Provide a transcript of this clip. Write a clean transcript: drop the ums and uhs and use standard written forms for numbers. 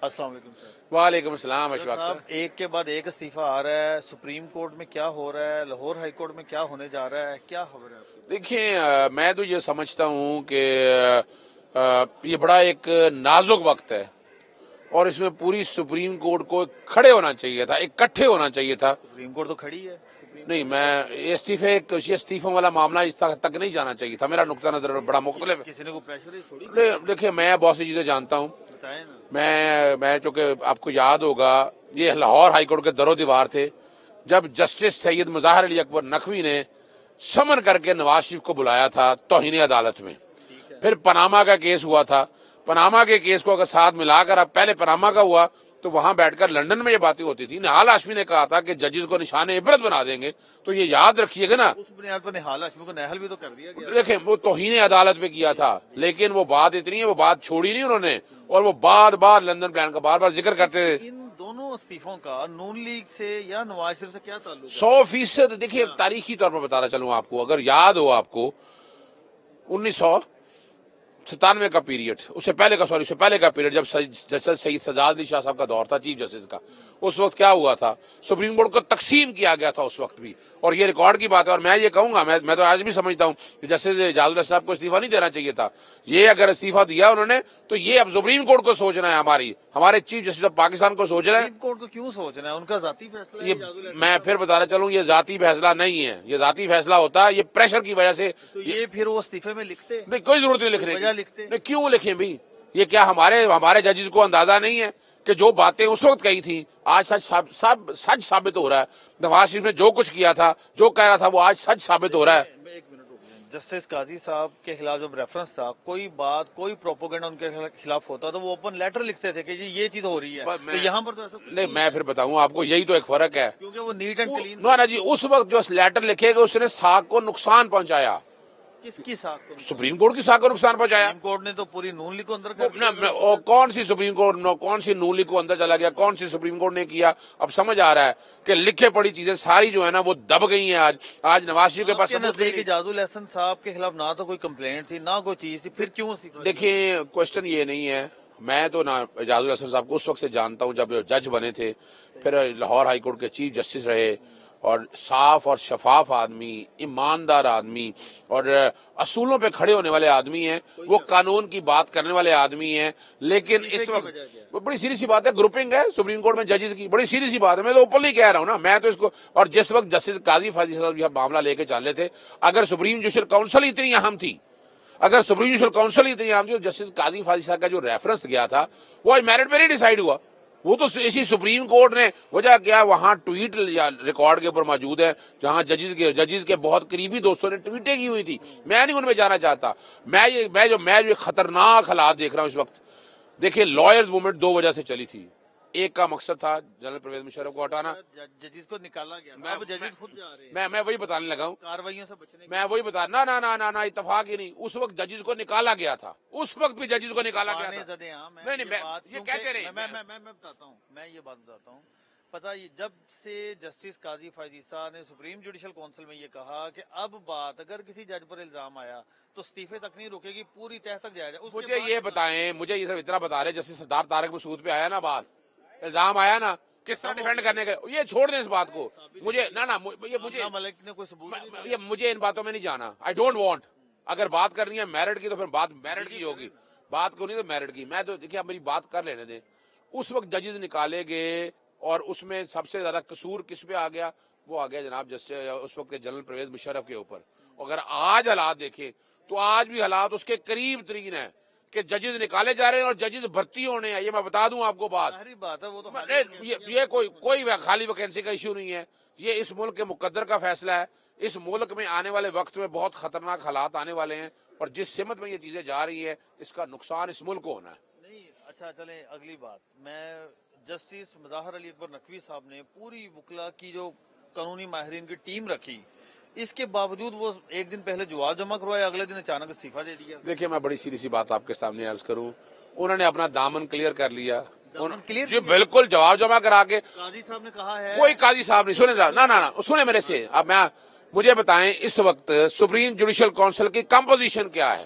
السلام علیکم سر۔ وعلیکم السلام اشفاق صاحب صاحب۔ ایک کے بعد ایک استعفیٰ آ رہا ہے، سپریم کورٹ میں کیا ہو رہا ہے، لاہور ہائی کورٹ میں کیا ہونے جا رہا ہے، کیا خبر ہے آپ کی؟ دیکھیں میں تو یہ سمجھتا ہوں کہ یہ بڑا ایک نازک وقت ہے اور اس میں پوری سپریم کورٹ کو کھڑے ہونا چاہیے تھا، اکٹھے ہونا چاہیے تھا۔ سپریم کورٹ تو کھڑی ہے۔ نہیں، میں استعفیوں والا معاملہ اس تک نہیں جانا چاہیے تھا۔ میرا نقطہ نظر بڑا مختلف ہے۔ کسی نے کوئی پریشر ہی تھوڑی دیکھیں میں بہت سی چیزیں جانتا ہوں۔ بتائیں نا۔ میں چونکہ آپ کو یاد ہوگا یہ لاہور ہائی کورٹ کے در و دیوار تھے جب جسٹس سید مظاہر علی اکبر نقوی نے سمن کر کے نواز شریف کو بلایا تھا توہین عدالت میں۔ پھر پاناما کا کیس ہوا تھا، پاناما کے کیس کو اگر ساتھ ملا کر اب پہلے پاناما کا ہوا تو وہاں بیٹھ کر لندن میں یہ باتیں ہوتی تھی۔ نہال ہاشمی نے کہا تھا کہ ججز کو نشان عبرت بنا دیں گے، تو یہ یاد رکھیے گا نا۔ اس بنیاد پر نہال ہاشمی کو نہل بھی تو کر دیا گیا۔ دیکھیں وہ توہین عدالت میں کیا تھا، لیکن وہ بات اتنی ہے، وہ بات چھوڑی نہیں انہوں نے، اور وہ بار بار لندن پلان کا بار بار ذکر کرتے تھے۔ ان دونوں استعفوں کا نون لیگ سے یا نواز شریف سے کیا تعلق ہے؟ 100%۔ دیکھیے تاریخی طور پر بتانا چلوں آپ کو، اگر یاد ہو آپ کو 1997 کا پیریڈ، اس سے پہلے کا پیریڈ جب جسٹس سید سجاد علی شاہ صاحب کا دور تھا چیف جسٹس کا، اس وقت کیا ہوا تھا، سپریم کورٹ کو تقسیم کیا گیا تھا اس وقت بھی، اور یہ ریکارڈ کی بات ہے۔ اور میں یہ کہوں گا، میں تو آج بھی سمجھتا ہوں کہ جسٹس اعجاز اللہ صاحب کو استعفیٰ نہیں دینا چاہیے تھا۔ یہ اگر استعفیٰ دیا انہوں نے تو یہ اب سپریم کورٹ کو سوچنا ہے، ہمارے چیف جسٹس آف پاکستان کو سوچنا ہے۔ سپریم کورٹ کو کیوں سوچنا ہے؟ ان کا ذاتی فیصلہ ہے۔ یہ میں پھر بتانا چلوں، یہ ذاتی فیصلہ نہیں ہے، یہ ذاتی فیصلہ ہوتا ہے، یہ پریشر کی وجہ سے۔ تو یہ پھر وہ استعفے میں لکھتے نہیں، کوئی ضرورت نہیں لکھنے وجہ کی۔ لکھتے۔ نہیں، کیوں لکھیں بھی؟ یہ کیا ہمارے ججز کو اندازہ نہیں ہے کہ جو باتیں اس وقت کہی تھیں آج سچ ثابت ہو رہا ہے؟ نواز شریف نے جو کچھ کیا تھا، جو کہہ رہا تھا، وہ آج سچ ثابت ہو رہا ہے۔ ایک منٹ رکیے۔ جسٹس قاضی صاحب کے خلاف جب ریفرنس تھا، کوئی بات کوئی پروپوگنڈا ان کے خلاف ہوتا تو وہ اوپن لیٹر لکھتے تھے کہ یہ چیز ہو رہی ہے۔ تو یہاں پر تو ایسا کچھ نہیں، میں پھر بتاؤں آپ کو، یہی تو ایک فرق ہے، کیونکہ وہ نیٹ اینڈ کلین۔ نا جی، اس وقت جو لیٹر لکھے گا اس نے ساکھ کو نقصان پہنچایا، کس کی ساتھ کو؟ سپریم کورٹ کی ساکھ کو نقصان پہنچایا۔ سپریم کورٹ نے تو پوری نون لیگ کو اندر کر دیا۔ کون سی سپریم کورٹ، کون سی نون لیگ کو اندر چلا گیا، کون سی سپریم کورٹ نے کیا؟ اب سمجھ آ رہا ہے کہ لکھے پڑی چیزیں ساری جو ہے نا وہ دب گئی ہیں۔ آج نواز شریف کے پاس نزدیک اعجاز الحسن صاحب کے خلاف نہ تو کوئی کمپلینٹ تھی، نہ کوئی چیز تھی، پھر کیوں استعفیٰ؟ دیکھیں کوشچن یہ نہیں ہے، میں تو اعجاز الحسن صاحب کو اس وقت سے جانتا ہوں جب جج بنے تھے، پھر لاہور ہائی کورٹ کے چیف جسٹس رہے، اور صاف اور شفاف آدمی، ایماندار آدمی، اور اصولوں پہ کھڑے ہونے والے آدمی ہیں، وہ قانون کی بات کرنے والے آدمی ہیں۔ لیکن اس وقت بڑی سیریس سی بات ہے، گروپنگ ہے سپریم کورٹ میں ججز کی، بڑی سیریس سی بات ہے۔ میں تو اوپنلی کہہ رہا ہوں نا، میں تو اس کو، اور جس وقت جسٹس قاضی فاضل صاحب یہ معاملہ لے کے چل رہے تھے، اگر سپریم جوڈیشل کونسل اتنی اہم تھی، تو جسٹس قاضی فاضل صاحب کا جو ریفرنس گیا تھا وہ آج میرٹ پہ نہیں ڈیسائیڈ ہوا، وہ تو اسی سپریم کورٹ نے وجہ کیا، وہاں ٹویٹ ریکارڈ کے اوپر موجود ہے جہاں ججز کے بہت قریبی دوستوں نے ٹویٹیں کی ہوئی تھی۔ میں نہیں ان میں جانا چاہتا۔ میں جو خطرناک حالات دیکھ رہا ہوں اس وقت، دیکھیں لائرز موومنٹ دو وجہ سے چلی تھی۔ ایک کا مقصد تھا جنرل پرویز مشرف کو ہٹانا، ججز کو نکالا گیا، اب ججز خود جا رہے ہیں میں وہی بتانے لگا ہوں، کاروائیوں سے بچنے۔ میں وہی بتا نہ اتفاق ہی نہیں، اس وقت ججز کو نکالا گیا تھا، اس وقت بھی ججز کو نکالا گیا تھا۔ نہیں، یہ کہتے رہے، میں بتاتا ہوں، میں یہ بات بتاتا ہوں۔ پتہ یہ جب سے جسٹس قاضی فاضل صاحب نے سپریم جوڈیشل کونسل میں یہ کہا کہ اب بات اگر کسی جج پر الزام آیا تو استعفے تک نہیں رکے گی، پوری تہہ تک جائے گا۔ مجھے یہ بتائیں، مجھے یہ صرف اتنا بتا رہے جسٹس سردار طارق مسعود پہ آیا نا بات، الزام آیا نا، کس طرح ڈیفینڈ کرنے کا، یہ چھوڑ دیں اس بات کو۔ مجھے ملک نے کوئی ثبوت مجھے ان باتوں میں نہیں جانا، آئی ڈونٹ وانٹ۔ اگر بات کرنی ہے میرٹ کی تو پھر بات میرٹ کی ہوگی، بات کو نہیں تو میرٹ کی۔ میں تو دیکھیے میری بات کر لینے دیں۔ اس وقت ججز نکالے گئے اور اس میں سب سے زیادہ قصور کس پہ آ گیا؟ وہ آ گیا جناب جسٹس اس وقت کے جنرل پرویز مشرف کے اوپر۔ اگر آج حالات دیکھیں تو آج بھی حالات اس کے قریب ترین ہیں کہ ججز نکالے جا رہے ہیں اور ججز بھرتی ہونے ہیں۔ یہ میں بتا دوں آپ کو بات، یہ کوئی خالی ویکینسی کا ایشو نہیں ہے، یہ اس ملک کے مقدر کا فیصلہ ہے۔ اس ملک میں آنے والے وقت میں بہت خطرناک حالات آنے والے ہیں، اور جس سمت میں یہ چیزیں جا رہی ہیں اس کا نقصان اس ملک کو ہونا ہے۔ نہیں، اچھا چلیں اگلی بات۔ میں جسٹس مظاہر علی اکبر نقوی صاحب نے پوری وکلا کی جو قانونی ماہرین کی ٹیم رکھی، اس کے باوجود وہ ایک دن پہلے جواب جمع کروایا، اگلے دن اچانک استعفیٰ دے دیا۔ دیکھیں میں بڑی سیریس سی بات آپ کے سامنے عرض کروں، انہوں نے اپنا دامن کلیئر کر لیا، جی بالکل، جواب جمع کرا کے۔ قاضی صاحب نے کہا ہے، کوئی قاضی صاحب نہیں، سنیں میرے سے۔ اب مجھے بتائیں اس وقت سپریم جوڈیشل کونسل کی کمپوزیشن کیا ہے؟